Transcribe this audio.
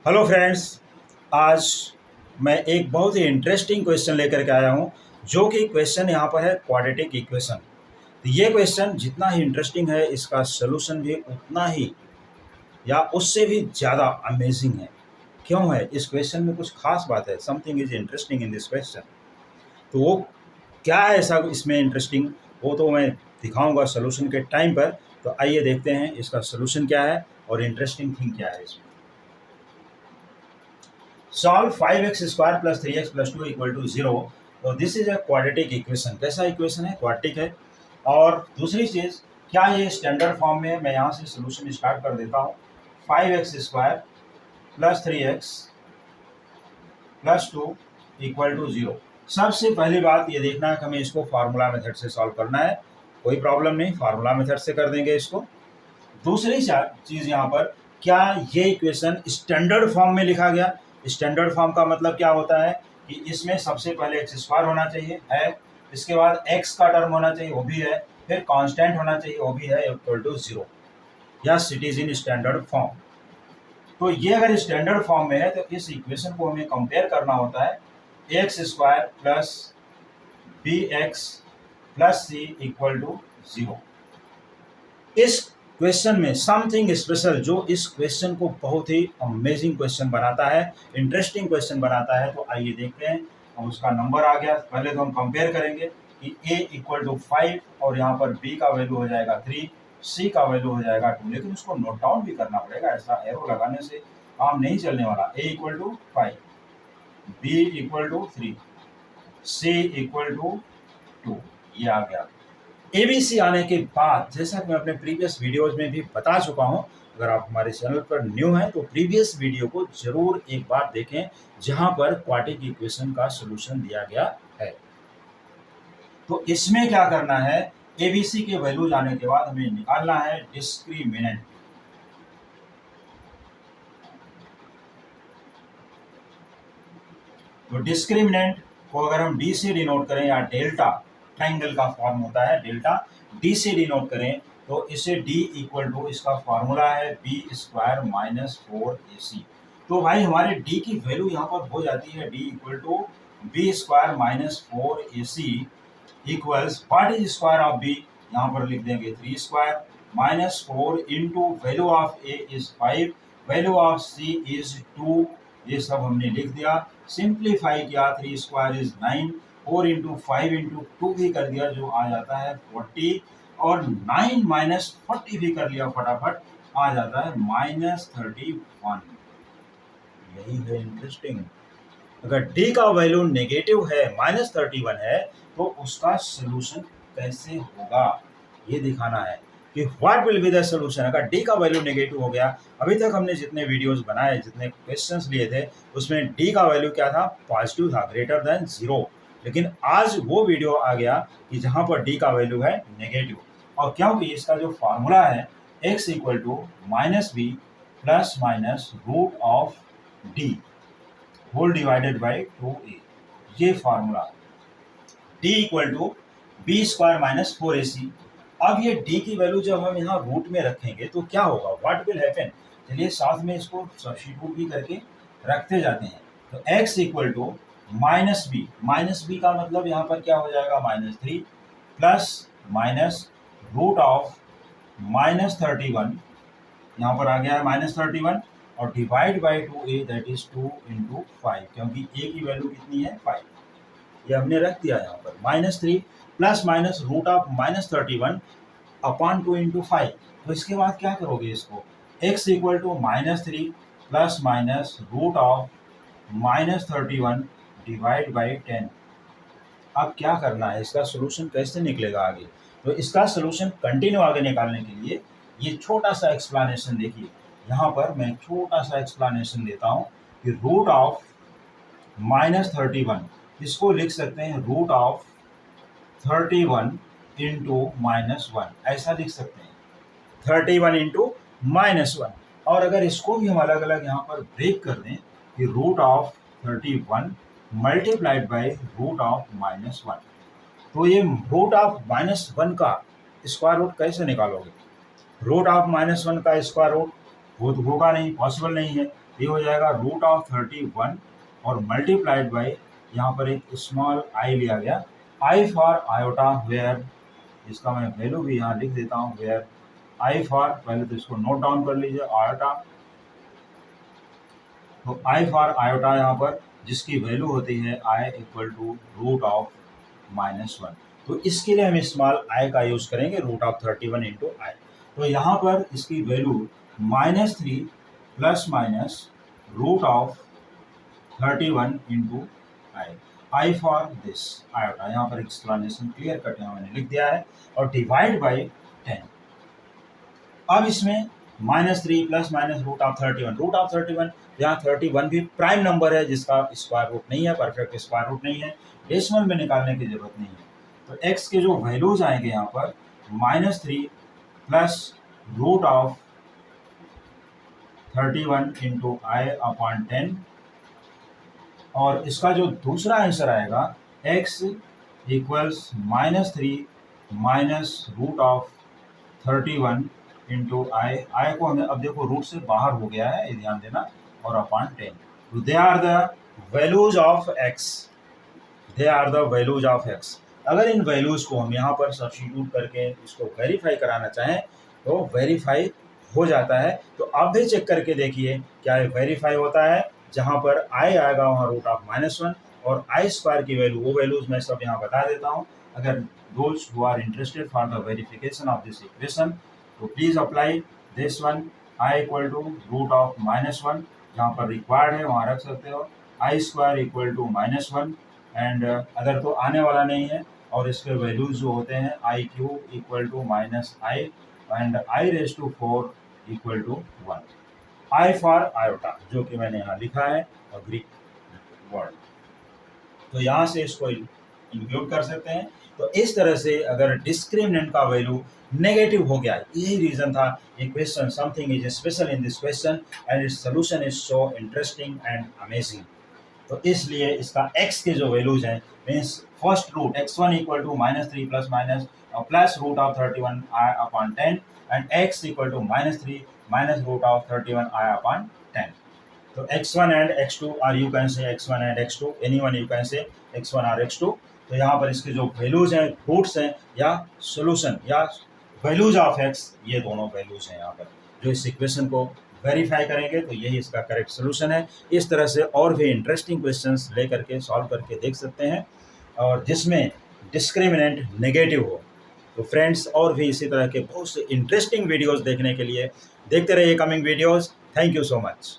Hello friends, आज मैं एक बहुत ही इंटरेस्टिंग क्वेश्चन लेकर के आया हूँ। जो कि क्वेश्चन यहाँ पर है क्वाड्रेटिक इक्वेशन। तो ये क्वेश्चन जितना ही इंटरेस्टिंग है, इसका सलूशन भी उतना ही या उससे भी ज़्यादा अमेजिंग है। क्यों है? इस क्वेश्चन में कुछ खास बात है। Something is interesting in this question. तो वो क्या है ऐसा इसमें इंटरेस्टिंग, वो तो मैं दिखाऊंगा सलूशन के टाइम पर। तो आइए देखते हैं इसका सलूशन क्या है और इंटरेस्टिंग थिंग क्या है इसमें। Solve 5x square plus 3x plus 2 equal to 0। तो this is a quadratic equation. कैसा इक्वेशन है? क्वाड्रेटिक है। और दूसरी चीज़, क्या ये स्टैंडर्ड फॉर्म में है? मैं यहाँ से सोल्यूशन स्टार्ट कर देता हूँ। 5x square plus 3x plus 2 equal to 0। सबसे पहली बात ये देखना है कि हमें इसको फार्मूला मेथड से सॉल्व करना है। कोई प्रॉब्लम नहीं, फार्मूला मेथड से कर देंगे इसको। दूसरी चीज़ यहाँ पर, क्या ये इक्वेशन स्टैंडर्ड फॉर्म में लिखा गया? स्टैंडर्ड फॉर्म का मतलब क्या होता है कि इसमें सबसे पहले एक्स स्क्वायर होना चाहिए, है। इसके बाद एक्स का टर्म होना चाहिए, वो भी है। फिर कांस्टेंट होना चाहिए, वो भी है, equal to 0। Yes, it is in standard form. तो ये अगर स्टैंडर्ड फॉर्म में है तो इस इक्वेशन को हमें कंपेयर करना होता है X square plus B X plus C equal to 0। इस क्वेश्चन में समथिंग स्पेशल जो इस क्वेश्चन को बहुत ही अमेजिंग क्वेश्चन बनाता है, इंटरेस्टिंग क्वेश्चन बनाता है। तो आइए देखते हैं। अब उसका नंबर आ गया। पहले तो हम कंपेयर करेंगे कि a इक्वल टू 5 और यहाँ पर b का वैल्यू हो जाएगा 3, c का वैल्यू हो जाएगा 2। लेकिन उसको नोट डाउन भी करना पड़ेगा, ऐसा एरो लगाने से काम नहीं चलने वाला। a equal to 5, b equal to 3, c equal to 2, ये आ गया। ABC आने के बाद, जैसा कि मैं अपने प्रीवियस वीडियोज में भी बता चुका हूं, अगर आप हमारे चैनल पर न्यू हैं तो प्रीवियस वीडियो को जरूर एक बार देखें, जहां पर क्वाड्रेटिक इक्वेशन का सलूशन दिया गया है। तो इसमें क्या करना है, ABC के वैल्यू जाने के बाद हमें निकालना है डिस्क्रिमिनेंट। तो डिस्क्रिमिनेंट को अगर हम डी से डिनोट करें, या डेल्टा, ट्राइंगल का फॉर्म होता है डेल्टा, डी से डिनोट करें तो इसे डी इक्वल टू, इसका फॉर्मूला है बी स्क्वायर माइनस 4ac। तो भाई हमारे डी की वैल्यू यहाँ पर हो जाती है D equal to B square minus 4ac equals what is square of B, यहाँ पर लिख देंगे 3 square minus 4 into value of A is 5, value of C is 2। ये सब हमने लिख दिया, सिंप्लीफाई किया। 3 स्क्वायर इज 9, 4 इंटू 5 इंटू 2 भी कर दिया, जो आ जाता है 40, और 9 माइनस 40 भी कर लिया फटाफट, आ जाता है माइनस 31। यही है इंटरेस्टिंग। अगर d का वैल्यू नेगेटिव है, माइनस 31 है, तो उसका सोल्यूशन कैसे होगा ये दिखाना है कि what will be the solution. अगर d का वैल्यू नेगेटिव हो गया, अभी तक हमने जितने वीडियोस बनाए, जितने क्वेश्चंस लिए थे, उसमें d का वैल्यू क्या था? पॉजिटिव था, ग्रेटर देन 0। लेकिन आज वो वीडियो आ गया कि जहां पर d का वैल्यू है नेगेटिव। और क्योंकि इसका जो फॉर्मूला है x equal to minus B plus minus root of d whole divided by 2a, ये formula. d equal to B square minus 4ac। अब ये d की वैल्यू जब हम यहाँ रूट में रखेंगे तो क्या होगा, व्हाट विल हैपन? चलिए साथ में इसको सब्स्टिट्यूट भी करके रखते जाते हैं। तो x equal to minus B का मतलब यहाँ पर क्या हो जाएगा, -3 प्लस माइनस रूट ऑफ -31, यहाँ पर आ गया है -31, और divide by 2a, that is 2 into 5, क्योंकि a की वैल्यू कितनी है 5, ये हमने रख दिया यहाँ पर। -3 plus minus root of -31 upon 2 into 5। तो इसके बाद क्या करोगे इसको, x equal to -3 plus minus root of -31 divide by 10। अब क्या करना है, इसका सोल्यूशन कैसे निकलेगा आगे? तो इसका सोल्यूशन कंटिन्यू आगे निकालने के लिए ये छोटा सा एक्सप्लेनेशन देखिए। यहाँ पर मैं छोटा सा एक्सप्लेनेशन देता हूँ कि रूट ऑफ -31, इसको लिख सकते हैं रूट ऑफ 31 इंटू -1, ऐसा लिख सकते हैं, 31 इंटू -1। और अगर इसको भी हम अलग अलग यहाँ पर ब्रेक कर दें कि root of 31 multiplied by root of -1, तो ये रूट ऑफ -1 का स्क्वायर रूट कैसे निकालोगे? रूट ऑफ -1 का स्क्वायर रूट वो तो होगा नहीं, पॉसिबल नहीं है। ये हो जाएगा रूट ऑफ 31 और मल्टीप्लाइड बाई यहाँ पर एक स्मॉल आई लिया गया, आई फॉर आयोटा वेयर, इसका मैं वैल्यू भी यहाँ लिख देता हूँ, वेयर आई फॉर, पहले तो इसको नोट डाउन कर लीजिए आयोटा, तो आई फॉर आयोटा यहाँ पर जिसकी वैल्यू होती है आई इक्वल टू रूट ऑफ -1, तो इसके लिए हम स्मॉल आई का यूज करेंगे, रूट ऑफ 31 इंटू आई। तो यहाँ पर इसकी value -3 plus minus root of 31 into I, I for this iota, यहाँ पर एक्सप्लेनेशन क्लियर कट यहाँ मैंने लिख दिया है, और डिवाइड बाई 10। अब इसमें -3 प्लस माइनस रूट ऑफ 31, यहाँ 31 भी प्राइम नंबर है जिसका स्क्वायर रूट नहीं है, परफेक्ट स्क्वायर रूट नहीं है, डेसिमल में निकालने की जरूरत नहीं है। तो x के जो वैल्यूज आएंगे यहाँ पर -3 plus root of 31 into i upon 10, और इसका जो दूसरा आंसर आएगा x equals -3 minus root of 31 into i को हमें अब देखो रूट से बाहर हो गया है, ये ध्यान देना, और अपॉन 10। तो they are the values of x, they are the values of x। अगर इन वैल्यूज को हम यहाँ पर सब्स्टिट्यूट करके इसको वेरीफाई कराना चाहें तो वेरीफाई हो जाता है। तो आप भी चेक करके देखिए क्या ये वेरीफाई होता है, जहाँ पर आई आएगा वहाँ रूट ऑफ -1 और आई स्क्वायर की वैल्यू, वो वैल्यूज मैं सब यहाँ बता देता हूँ। अगर those who are interested for the verification of this equation, तो please apply this one, I equal to root of -1, जहाँ पर रिक्वायर्ड है वहाँ रख सकते हो, I square equal to -1, and अगर तो आने वाला नहीं है, और इसके वैल्यूज जो होते हैं i cube equal to -i and i raise to 4 equal to 1, i for iota जो कि मैंने यहाँ लिखा है और ग्रीक वर्ड, तो यहाँ से इसको इंक्लूड कर सकते हैं। तो इस तरह से अगर डिस्क्रिमिनेंट का वैल्यू नेगेटिव हो गया, यही रीजन था ये question, something is special in this question and its solution is so interesting and amazing. तो इसलिए इसका x के जो वैल्यूज हैं means first root x1 equal to -3 plus minus plus root of 31 I upon 10 and x equal to -3 minus root of 31 I upon 10। तो x1 and x2 or you can say x1 and x2, anyone you can say x1 or x2। तो यहाँ पर इसके जो values हैं, roots हैं या solution या वैल्यूज ऑफ x, ये दोनों वैल्यूज हैं यहाँ पर जो इस इक्वेशन को वेरीफाई करेंगे, तो यही इसका करेक्ट सोल्यूशन है। इस तरह से और भी इंटरेस्टिंग क्वेश्चंस ले करके सॉल्व करके देख सकते हैं, और जिसमें डिस्क्रिमिनेंट नेगेटिव हो। तो फ्रेंड्स और भी इसी तरह के बहुत से इंटरेस्टिंग वीडियोज़ देखने के लिए देखते रहिए coming videos. Thank you so much.